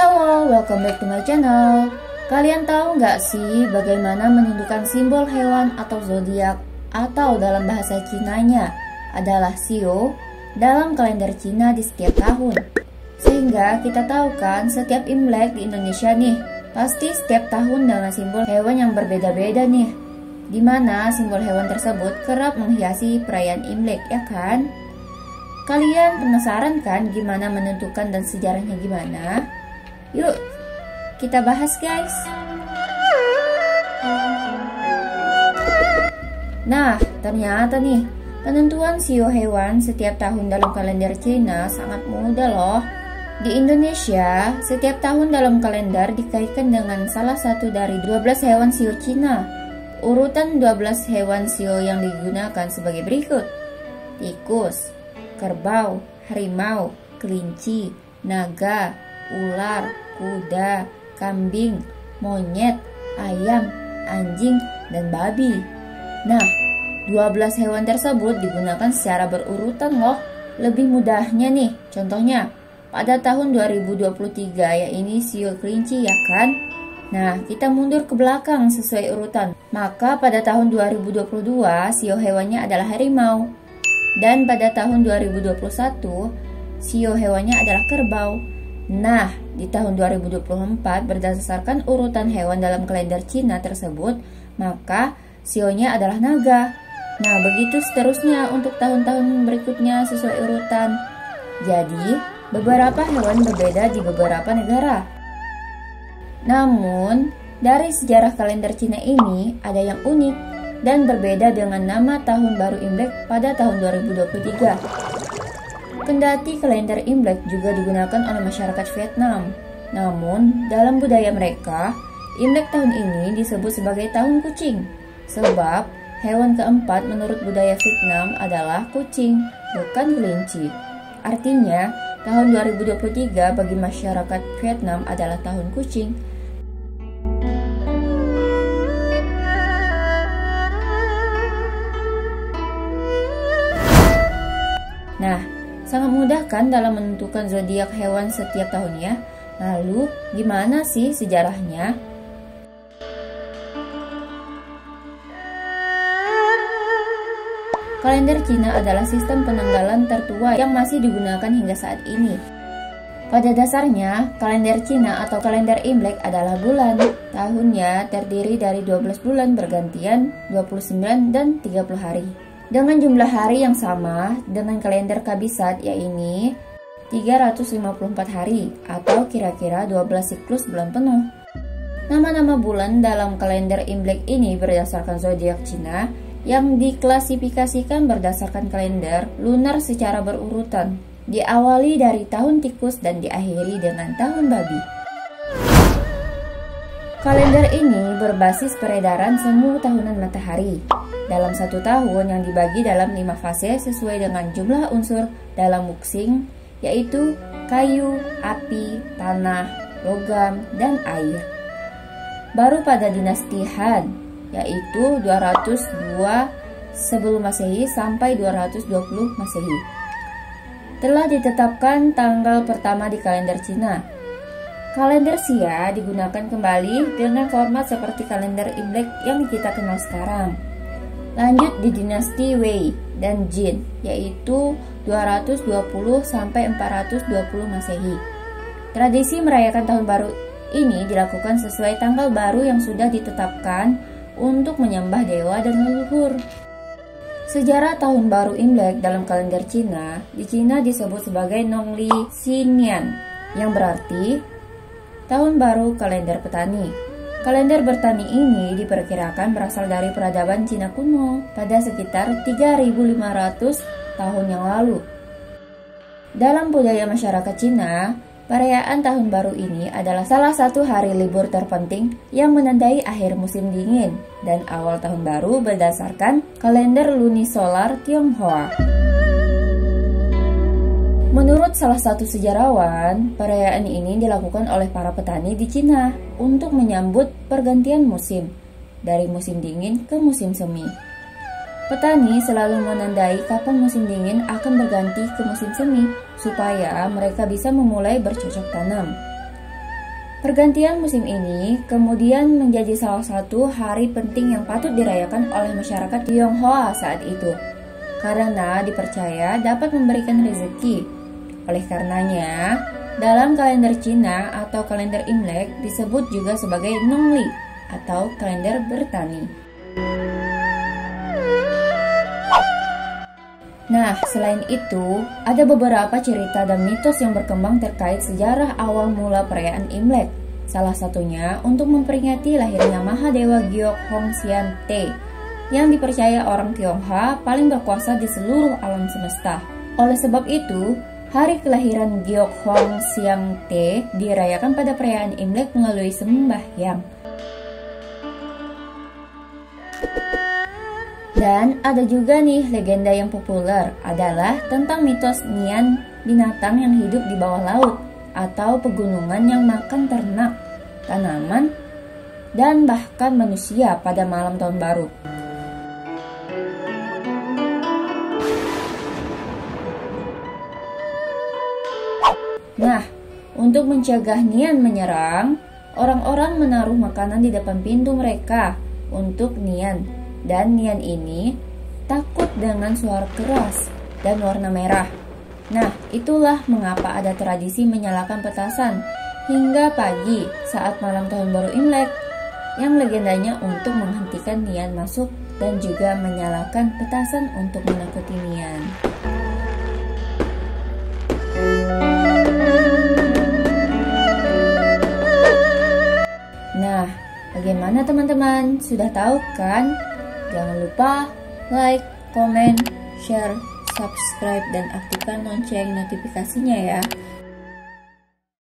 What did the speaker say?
Halo, welcome back to my channel. Kalian tahu nggak sih bagaimana menentukan simbol hewan atau zodiak atau dalam bahasa Cinanya adalah Shio dalam kalender Cina di setiap tahun? Sehingga kita tahu kan setiap Imlek di Indonesia nih, pasti setiap tahun dengan simbol hewan yang berbeda-beda nih. Dimana simbol hewan tersebut kerap menghiasi perayaan Imlek, ya kan? Kalian penasaran kan gimana menentukan dan sejarahnya gimana? Yuk, kita bahas guys. Nah, ternyata nih, penentuan shio hewan setiap tahun dalam kalender Cina sangat mudah loh. Di Indonesia, setiap tahun dalam kalender dikaitkan dengan salah satu dari 12 hewan shio Cina. Urutan 12 hewan shio yang digunakan sebagai berikut: tikus, kerbau, harimau, kelinci, naga, ular, kuda, kambing, monyet, ayam, anjing, dan babi. Nah, 12 hewan tersebut digunakan secara berurutan loh. Lebih mudahnya nih, contohnya pada tahun 2023 ya ini shio kelinci ya kan? Nah, kita mundur ke belakang sesuai urutan. Maka pada tahun 2022 shio hewannya adalah harimau. Dan pada tahun 2021 shio hewannya adalah kerbau. Nah, di tahun 2024 berdasarkan urutan hewan dalam kalender Cina tersebut, maka shio-nya adalah naga. Nah, begitu seterusnya untuk tahun-tahun berikutnya sesuai urutan. Jadi, beberapa hewan berbeda di beberapa negara. Namun, dari sejarah kalender Cina ini ada yang unik dan berbeda dengan nama tahun baru Imlek pada tahun 2023. Kendati kalender Imlek juga digunakan oleh masyarakat Vietnam, namun dalam budaya mereka, Imlek tahun ini disebut sebagai tahun kucing, sebab hewan keempat menurut budaya Vietnam adalah kucing, bukan kelinci. Artinya, tahun 2023 bagi masyarakat Vietnam adalah tahun kucing. Nah, sangat mudah kan dalam menentukan zodiak hewan setiap tahunnya. Lalu, gimana sih sejarahnya? Kalender Cina adalah sistem penanggalan tertua yang masih digunakan hingga saat ini. Pada dasarnya, kalender Cina atau kalender Imlek adalah bulan. Tahunnya terdiri dari 12 bulan bergantian, 29 dan 30 hari. Dengan jumlah hari yang sama dengan kalender Kabisat, yaitu 354 hari atau kira-kira 12 siklus bulan penuh. Nama-nama bulan dalam kalender Imlek ini berdasarkan zodiak Cina yang diklasifikasikan berdasarkan kalender lunar secara berurutan. Diawali dari tahun tikus dan diakhiri dengan tahun babi. Kalender ini berbasis peredaran semu tahunan matahari dalam satu tahun yang dibagi dalam 5 fase sesuai dengan jumlah unsur dalam wuxing, yaitu kayu, api, tanah, logam, dan air. Baru pada dinasti Han, yaitu 202 sebelum Masehi sampai 220 Masehi, telah ditetapkan tanggal pertama di kalender Cina. Kalender Xia digunakan kembali dengan format seperti kalender Imlek yang kita kenal sekarang. Lanjut di dinasti Wei dan Jin, yaitu 220 sampai 420 Masehi. Tradisi merayakan tahun baru ini dilakukan sesuai tanggal baru yang sudah ditetapkan untuk menyembah dewa dan leluhur. Sejarah tahun baru Imlek dalam kalender Cina, di Cina disebut sebagai Nongli Xinian, yang berarti tahun baru kalender petani. Kalender bertani ini diperkirakan berasal dari peradaban Cina kuno pada sekitar 3.500 tahun yang lalu. Dalam budaya masyarakat Cina, perayaan tahun baru ini adalah salah satu hari libur terpenting yang menandai akhir musim dingin dan awal tahun baru berdasarkan kalender lunisolar Tionghoa. Menurut salah satu sejarawan, perayaan ini dilakukan oleh para petani di Cina untuk menyambut pergantian musim dari musim dingin ke musim semi. Petani selalu menandai kapan musim dingin akan berganti ke musim semi supaya mereka bisa memulai bercocok tanam. Pergantian musim ini kemudian menjadi salah satu hari penting yang patut dirayakan oleh masyarakat Tionghoa saat itu, karena dipercaya dapat memberikan rezeki. Oleh karenanya, dalam kalender Cina atau kalender Imlek disebut juga sebagai Nongli atau kalender bertani. Nah, selain itu, ada beberapa cerita dan mitos yang berkembang terkait sejarah awal mula perayaan Imlek. Salah satunya untuk memperingati lahirnya Mahadewa Giok Hong Xian Te, yang dipercaya orang Tionghoa paling berkuasa di seluruh alam semesta. Oleh sebab itu, hari kelahiran Giok Hong Xian Te dirayakan pada perayaan Imlek melalui sembahyang. Dan ada juga nih legenda yang populer adalah tentang mitos Nian, binatang yang hidup di bawah laut atau pegunungan yang makan ternak, tanaman, dan bahkan manusia pada malam tahun baru. Nah, untuk mencegah Nian menyerang, orang-orang menaruh makanan di depan pintu mereka untuk Nian. Dan Nian ini takut dengan suara keras dan warna merah. Nah, itulah mengapa ada tradisi menyalakan petasan hingga pagi saat malam tahun baru Imlek, yang legendanya untuk menghentikan Nian masuk dan juga menyalakan petasan untuk menakuti Nian. Nah, bagaimana teman-teman? Sudah tahu kan? Jangan lupa like, komen, share, subscribe, dan aktifkan lonceng notifikasinya ya.